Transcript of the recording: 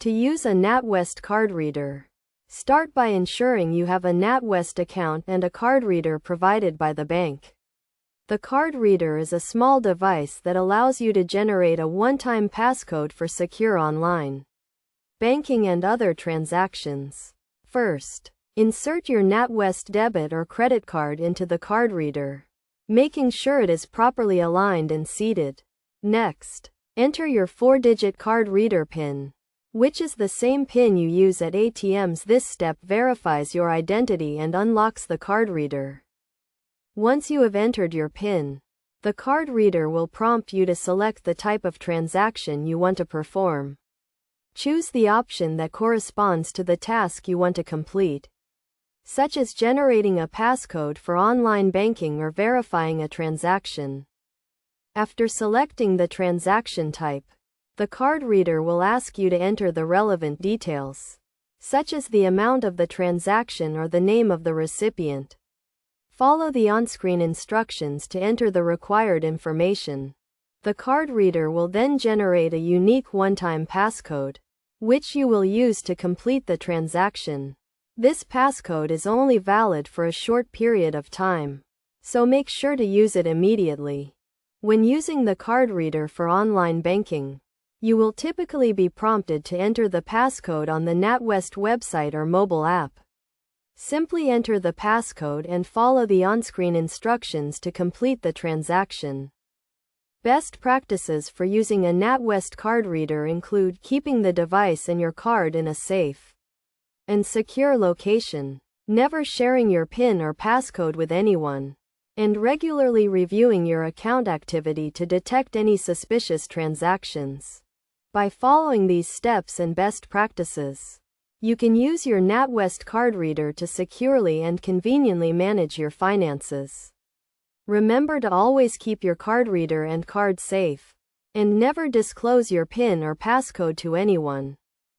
To use a NatWest card reader, start by ensuring you have a NatWest account and a card reader provided by the bank. The card reader is a small device that allows you to generate a one-time passcode for secure online banking and other transactions. First, insert your NatWest debit or credit card into the card reader, making sure it is properly aligned and seated. Next, enter your 4-digit card reader PIN, which is the same PIN you use at ATMs. This step verifies your identity and unlocks the card reader. Once you have entered your PIN, the card reader will prompt you to select the type of transaction you want to perform. Choose the option that corresponds to the task you want to complete, such as generating a passcode for online banking or verifying a transaction. After selecting the transaction type, the card reader will ask you to enter the relevant details, such as the amount of the transaction or the name of the recipient. Follow the on-screen instructions to enter the required information. The card reader will then generate a unique one-time passcode, which you will use to complete the transaction. This passcode is only valid for a short period of time, so make sure to use it immediately. When using the card reader for online banking, you will typically be prompted to enter the passcode on the NatWest website or mobile app. Simply enter the passcode and follow the on-screen instructions to complete the transaction. Best practices for using a NatWest card reader include keeping the device and your card in a safe and secure location, never sharing your PIN or passcode with anyone, and regularly reviewing your account activity to detect any suspicious transactions. By following these steps and best practices, you can use your NatWest card reader to securely and conveniently manage your finances. Remember to always keep your card reader and card safe, and never disclose your PIN or passcode to anyone.